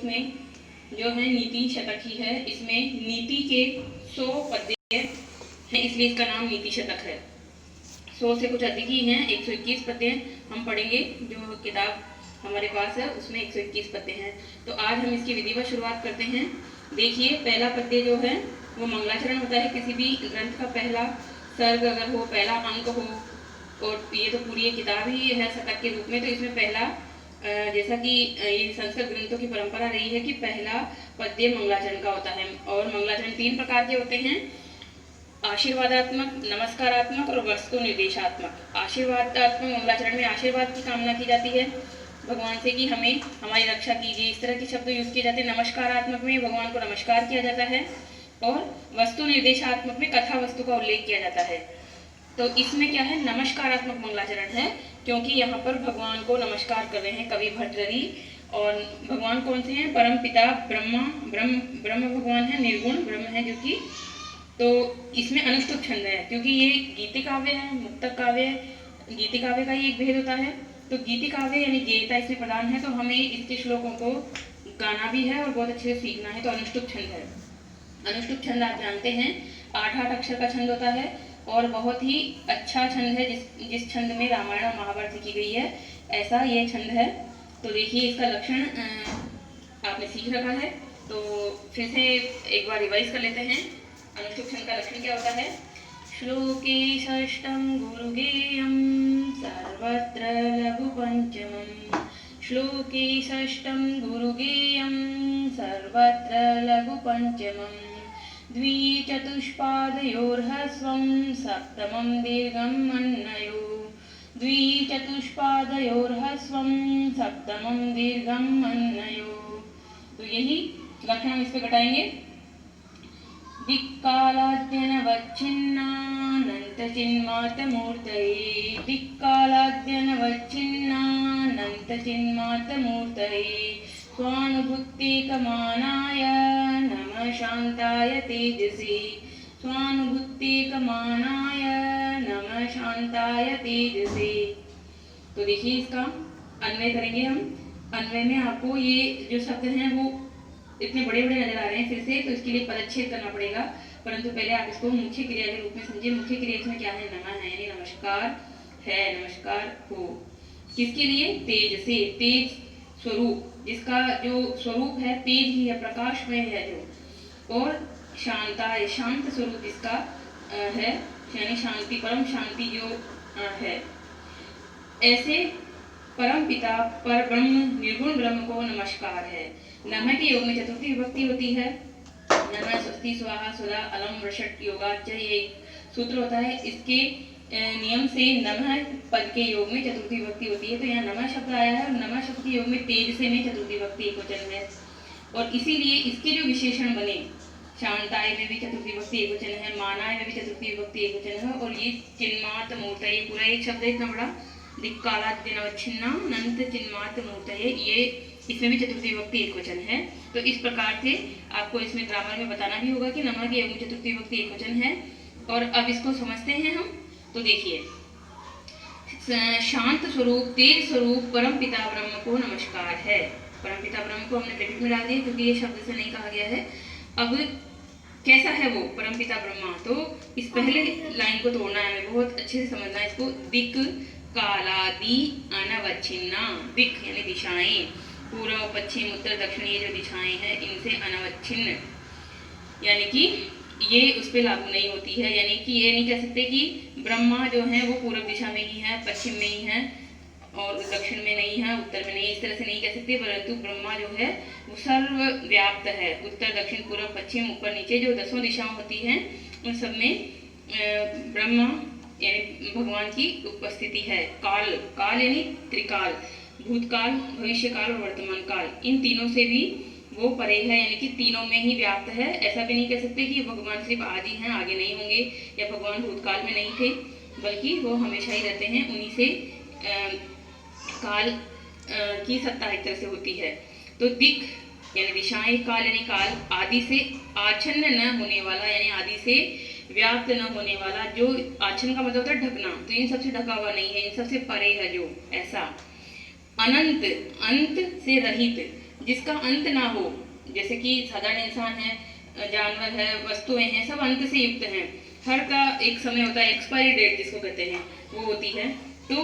इसमें जो है नीति शतक ही है। इसमें नीति के 100 पद्य हैं, इसलिए इसका नाम नीति शतक है। 100 से कुछ अधिक ही हैं, 121 पद्य हम पढ़ेंगे। जो किताब हमारे पास है उसमें 121 पद्य हैं। तो आज हम इसकी विधिवत शुरुआत करते हैं। देखिए, पहला पद्य जो है वो मंगलाचरण होता है। किसी भी ग्रंथ का पहला सर्ग अगर हो, पहला अंक हो, और ये तो पूरी ये किताब ही है शतक के रूप में, तो इसमें पहला जैसा कि ये संस्कृत ग्रंथों की परंपरा रही है कि पहला पद्य मंगलाचरण का होता है। और मंगलाचरण 3 प्रकार के होते हैं, आशीर्वादात्मक, नमस्कारात्मक और वस्तु निर्देशात्मक। आशीर्वादात्मक मंगलाचरण में आशीर्वाद की कामना की जाती है भगवान से कि हमें हमारी रक्षा कीजिए, इस तरह के शब्द यूज किए जाते हैं। नमस्कारात्मक में भगवान को नमस्कार किया जाता है और वस्तु निर्देशात्मक में कथा वस्तु का उल्लेख किया जाता है। तो इसमें क्या है, नमस्कारात्मक मंगलाचरण है, क्योंकि यहाँ पर भगवान को नमस्कार कर रहे हैं कवि भर्तृहरि। और भगवान कौन से हैं? परम पिता ब्रह्म भगवान है, निर्गुण ब्रह्म है जो कि। तो इसमें अनुष्टुप छंद है, क्योंकि ये गीति काव्य है, मुक्तक काव्य है। गीति काव्य का ही एक भेद होता है। तो गीति काव्य यानी गेयता इसमें प्रधान है, तो हमें इसके श्लोकों को गाना भी है और बहुत अच्छे से सीखना है। तो अनुष्टुप छंद है। अनुष्टुप छंद आप जानते हैं 8-8 अक्षर का छंद होता है और बहुत ही अच्छा छंद है, जिस छंद में रामायण और महाभारत लिखी गई है, ऐसा ये छंद है। तो देखिए, इसका लक्षण आपने सीख रखा है, तो फिर से एक बार रिवाइज कर लेते हैं। अनुष्टुप छंद का लक्षण क्या होता है? श्लोके षष्ठं गुरुगेयं सर्वत्र लघु पंचमम्। श्लोके षष्ठं गुरुगेयं सर्वत्र लघु पंचमम्। द्विचतुष्पादयोर्ह्रस्वं सप्तमं दीर्घम् अन्वयो। द्विचतुष्पादयोर्ह्रस्वं सप्तमं दीर्घम् अन्वयो। तो यही लक्षण हम इस पे घटाएंगे। दिक्कालाद्यनवच्छिन्नानन्तचिन्मातमूर्तये। दिक्कालाद्यनवच्छिन्नानन्तचिन्मातमूर्तये। स्वानुभुक्तिकमानाय नमः शान्ताय तेजसे। स्वानुभुक्तिकमानाय नमः शान्ताय तेजसे। तो देखिए, इसका अन्वय करेंगे हम। अन्वय में आपको ये जो शब्द हैं वो इतने बड़े बड़े नजर आ रहे हैं फिर से, तो इसके लिए पदच्छेद करना पड़ेगा। परंतु पहले आप इसको मुख्य क्रिया के रूप में समझिए। मुख्य क्रिया इसमें क्या है? नमः है, यानी नमस्कार है, नमस्कार हो। किसके लिए? तेज से। तेज स्वरूप, जिसका जो स्वरूप है तेज ही है, प्रकाशमय है जो। और शांताय, शांत स्वरूप जिसका है, यानी शांति, परम शांति जो है। ऐसे परम पिता पर ब्रह्म निर्गुण ब्रह्म को नमस्कार है। नमः के योग में चतुर्थी विभक्ति होती है। नमः स्वस्ति स्वाहा सुधा अलम वृषट योगाच, ये सूत्र होता है। इसके नियम से नमः पद के योग में चतुर्थी विभक्ति होती है। तो यहाँ नमः शब्द आया है और नमः शब्द के योग में तेज से में चतुर्थी विभक्ति एकवचन है। और इसीलिए इसके जो विशेषण बने, शांताय में भी चतुर्थी विभक्ति एकवचन है, मानाय में भी चतुर्थी विभक्ति एकवचन है। और ये चिन्मात मूर्तये, पूरा एक शब्द है इतना बड़ा। दिक्कालाद्यनवच्छिन्नानन्तचिन्मातमूर्तये, ये इसमें भी चतुर्थी विभक्ति एकवचन है। तो इस प्रकार से आपको इसमें ग्रामर में बताना भी होगा कि नमः के योग में चतुर्थी विभक्ति एकवचन है। और अब इसको समझते हैं हम। तो देखिए, शांत स्वरूप, तेज स्वरूप परम पिता ब्रह्म को नमस्कार है। परम पिता ब्रह्म को हमने ब्रैकेट में डाल दिया क्योंकि ये शब्द से नहीं कहा गया है। अब कैसा है वो परम पिता ब्रह्मा? तो इस पहले लाइन को तोड़ना है, बहुत अच्छे से समझना है इसको। दिक कालादि अनवच्छिन्ना। दिक यानी दिशाएं, पूर्व पश्चिम उत्तर दक्षिण, ये जो दिशाएं हैं इनसे अनवच्छिन्न, यानी कि ये उस पर लागू नहीं होती है। यानी कि ये नहीं कह सकते कि ब्रह्मा जो है वो पूर्व दिशा में ही है, पश्चिम में ही है, और दक्षिण में नहीं है, उत्तर में नहीं, इस तरह से नहीं कह सकते। परंतु ब्रह्मा जो है वो सर्वव्याप्त है। उत्तर दक्षिण पूर्व पश्चिम ऊपर नीचे जो 10 दिशाएं होती हैं उन सब में ब्रह्मा यानी भगवान की उपस्थिति है। काल, काल यानी त्रिकाल, भूतकाल, भविष्यकाल और वर्तमान काल, इन तीनों से भी वो परे है, यानी कि तीनों में ही व्याप्त है। ऐसा भी नहीं कह सकते कि भगवान सिर्फ आज ही हैं, आगे नहीं होंगे, या भगवान भूतकाल में नहीं थे, बल्कि वो हमेशा ही रहते हैं। उन्हीं से काल की सत्ता एक तरह से होती है। तो दिक यानी दिशाएं, काल यानी काल, आदि से आच्छन्न न होने वाला, यानी आदि से व्याप्त न होने वाला। जो आच्छन्न का मतलब होता है ढकना, तो इन सबसे ढका हुआ नहीं है, इन सबसे परे है जो, ऐसा। अनंत, अंत से रहित, जिसका अंत ना हो, जैसे कि साधारण इंसान है, जानवर है, वस्तुएं हैं, सब अंत से युक्त हैं। हर का एक समय होता है, एक्सपायरी डेट जिसको कहते हैं वो होती है। तो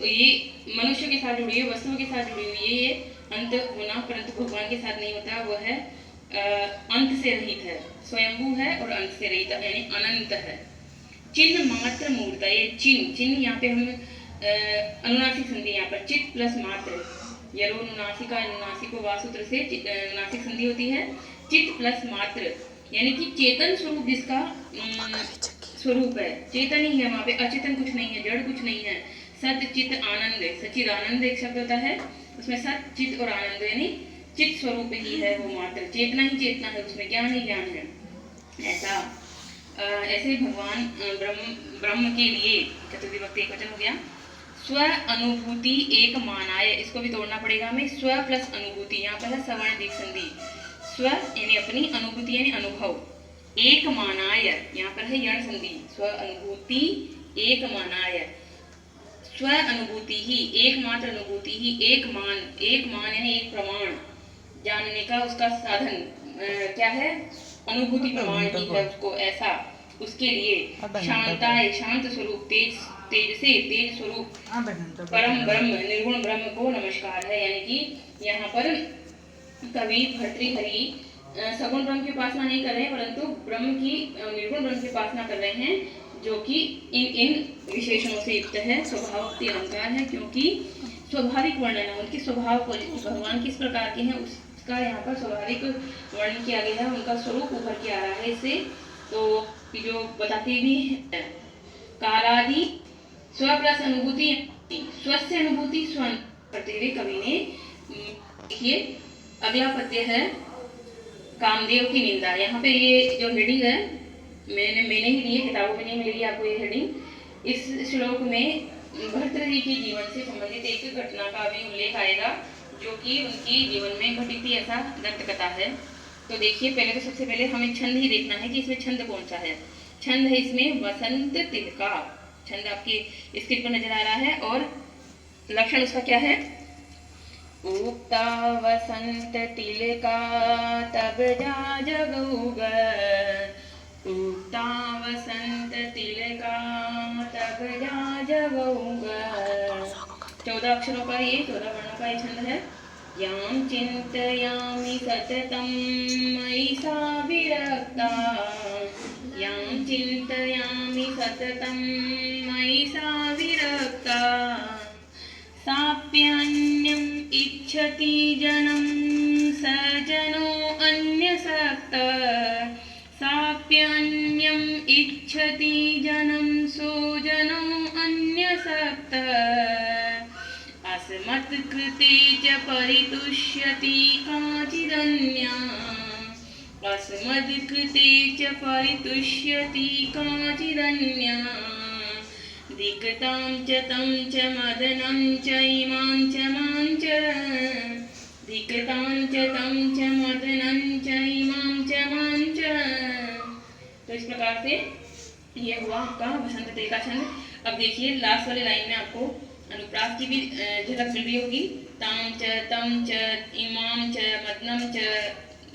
ये मनुष्य के साथ जुड़ी हुई, वस्तुओं के साथ जुड़ी हुई है ये अंत होना, परंतु भगवान के साथ नहीं होता। वह है अंत से रहित है, स्वयंभू है और अंत से रहित यानी अनंत है। चिन्ह मात्र मूर्ता, ये चिन्ह यहाँ पे हम अनुनासिक संधि, यहाँ पर चित प्लस मात्र, यरो अनुनासिका अनुनासिको वासूत्र से अनुनासिक संधि होती है। चित प्लस मात्र यानी कि चेतन स्वरूप जिसका स्वरूप है, चेतन ही है, वहाँ पे अचेतन कुछ नहीं है, जड़ कुछ नहीं है। सत चित आनंद, सचिद आनंद एक शब्द होता है, उसमें सत चित और आनंद यानी चित स्वरूप ही है वो मात्र, चेतना ही चेतना है, उसमें ज्ञान ही ज्ञान है। ऐसा ऐसे भगवान ब्रह्म के लिए चतुर्थी भक्ति एक वचन हो गया। स्व अनुभूति एक मानाय, इसको भी तोड़ना पड़ेगा हमें। स्व प्लस अनुभूति, यहाँ पर है सवर्ण दीर्घ संधि। स्व यानी अपनी, अनुभूति यानी अनुभव, एक मानाय यहाँ पर है यण संधि। स्व अनुभूति एक मानाय, स्व अनुभूति ही, एकमात्र अनुभूति ही, एक मान यानी एक प्रमाण, जानने का उसका साधन क्या है, अनुभूति प्रमाण ही है उसको, ऐसा उसके लिए। शांताय, शांत स्वरूप, तेज स्वरूप, परम ब्रह्म, निर्गुण ब्रह्म को नमस्कार है। यानी कि यहाँ पर कवि भर्तृहरि सगुण ब्रह्म की उपासना नहीं कर रहे हैं, परंतु ब्रह्म की, निर्गुण ब्रह्म की उपासना कर रहे हैं, जो कि इन विशेषणों से युक्त है। स्वभावोक्ति अलंकार है, क्योंकि स्वाभाविक वर्णन है उनके स्वभाव को, भगवान किस प्रकार के हैं उसका यहाँ पर स्वाभाविक वर्णन किया गया है, उनका स्वरूप उभर के आ रहा है इससे। तो जो बताते भी है, कालादि स्व प्लस अनुभूति, स्वस्य अनुभूति स्व करते हुए कवि ने, देखिए अगला पद्य है कामदेव की निंदा। यहाँ पे ये जो हेडिंग है मैंने ही ली है, किताबों में नहीं मिलेगी आपको ये हेडिंग। इस श्लोक में भर्तृहरि के जीवन से संबंधित एक घटना का भी उल्लेख आएगा, जो कि उनके जीवन में घटित थी, ऐसा दंत कथा है। तो देखिए पहले तो सबसे पहले हमें छंद ही देखना है कि इसमें छंद कौन सा है। छंद है इसमें वसंत तिलका, छंद आपकी स्क्रीन पर नजर आ रहा है, और लक्षण उसका क्या है, उक्ता वसंत तिलका तब जा जगउग, उक्ता वसंत तिलका तब जा जगउग। 14 अक्षरों का ये, 14 वर्णों का ये छंद है। यां चिंतयामि सततं मयि सा विरक्ता, यां चिंतयामि सततं मयि सा विरक्ता, साप्यन्यम् इच्छति जनं स जनो अन्यसक्त, साप्यन्यम् इच्छति जनं सो जनो अन्यसक्त, अस्मत्कृते च परितुष्यति काचिदन्या, अस्मत्कृते च परितुष्यति काचिदन्या, दिक्तां च तं च मदनं च इमां च मां च, दिक्तां च तं च मदनं च इमां च मां च। तो इस प्रकार से ये हुआ आपका वसंत तिलक का छंद। अब देखिए लास्ट वाले लाइन में आपको अनुप्रास की भी झलक मिल रही होगी। ताम च तम च इमाम च मदनम च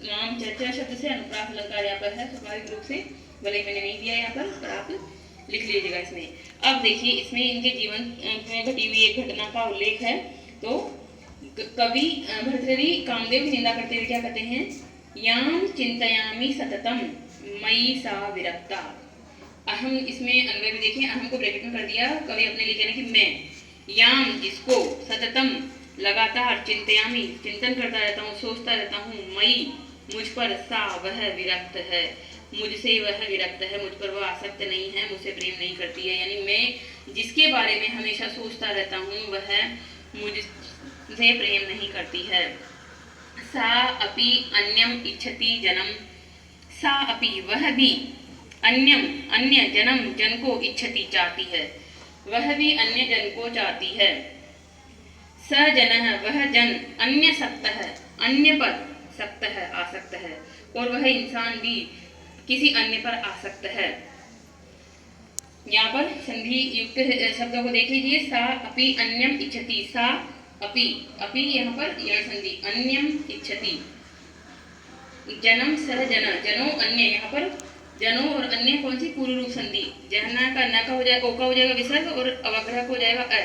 माम च शब्द से अनुप्रास अलंकार यहाँ पर है स्वाभाविक रूप से, भले मैंने नहीं दिया यहाँ पर आप लिख लीजिएगा इसमें। अब देखिए इसमें इनके जीवन में घटी हुई एक घटना का उल्लेख है। तो कवि भर्तृहरि कामदेव की निंदा करते हुए क्या कहते हैं, याम चिंतयामि सततम मयि सा विरक्ता। अहम, इसमें अन्वय भी देखिए, अहम को ब्रैकेट में कर दिया कवि अपने लिए कहने की मैं, याम जिसको, सततम लगातार, चिंतयामि चिंतन करता रहता हूँ, सोचता रहता हूँ, मयि मुझ पर, सा वह विरक्त है, मुझसे वह विरक्त है, मुझ पर वह आसक्त नहीं है, मुझसे प्रेम नहीं करती है। यानी मैं जिसके बारे में हमेशा सोचता रहता हूँ वह मुझसे प्रेम नहीं करती है। सा अपि अन्यम इच्छति जनम, सा अपि वह भी, अन्यम अन्य, जन्म जन को, इच्छति चाहती है, वह भी अन्य जन को चाहती है। स जनः वह जन, अन्य सक्त है, अन्य पर सक्त है, आसक्त है, और वह इंसान भी किसी अन्य पर आसक्त है। यहाँ पर संधि युक्त शब्दों को देख लीजिए। सा अपि अन्यम इच्छति, सा अपि, अपि यहाँ पर यण संधि, अन्यम इच्छति, जनम सह जन, जनो अन्य, यहाँ पर जनो और अन्य कौन सी पूर्व रूप संधि, जहना का न का हो जाएगा, ओ का हो जाएगा विसर्ग और अवग्रह को हो जाएगा अ,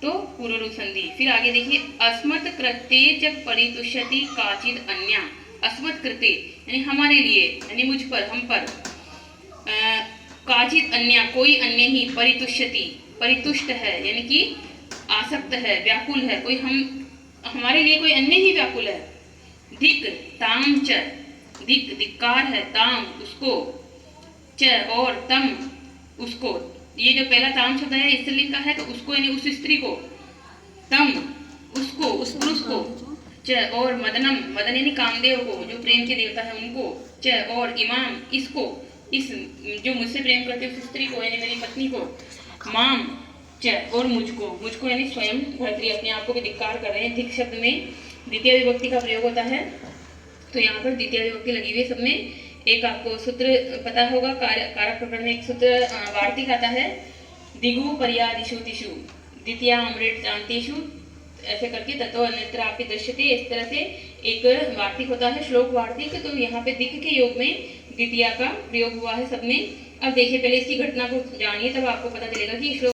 तो पूर्व रूप संधि। फिर आगे देखिए, अस्मत् कृते च परितुष्यति काचिद अन्या, अस्मत् कृते यानी हमारे लिए, यानी मुझ पर, हम पर, काचिद अन्या कोई अन्य ही, परितुष्यति परितुष्ट है यानी कि आसक्त है, व्याकुल है, कोई हमारे लिए कोई अन्य ही व्याकुल है। धिक ताम च, धिक धिक्कार है, ताम उसको, च और तम उसको, ये जो पहला ताम शब्द है स्त्रीलिंग का है तो उसको यानी उस स्त्री को, तम उसको, उस पुरुष को, च और मदनम, मदन यानी कामदेव को, जो प्रेम के देवता है उनको, च और इमाम इसको, इस जो मुझसे प्रेम करते उस स्त्री को यानी मेरी पत्नी को, माम च और मुझको, मुझको यानी स्वयं भर्तृ अपने आप को भी धिक्कार कर रहे हैं। धिक शब्द में द्वितीय विभक्ति का प्रयोग होता है, तो यहाँ पर द्वितीय विभक्ति लगी हुई है सब में। एक आपको सूत्र पता होगा, कारक प्रकरण में एक सूत्र वार्तिक आता है, दिगु पर्यादिषु तिषु द्वितीया अमृत जानतेषु, ऐसे करके तत्व अन्यत्र आपके दृश्यते, इस तरह से एक वार्तिक होता है, श्लोक वार्तिक। तो यहाँ पे दिक के योग में द्वितीया का प्रयोग हुआ है सब में। अब देखिए पहले इसकी घटना को जानिए, तब आपको पता चलेगा कि श्लोक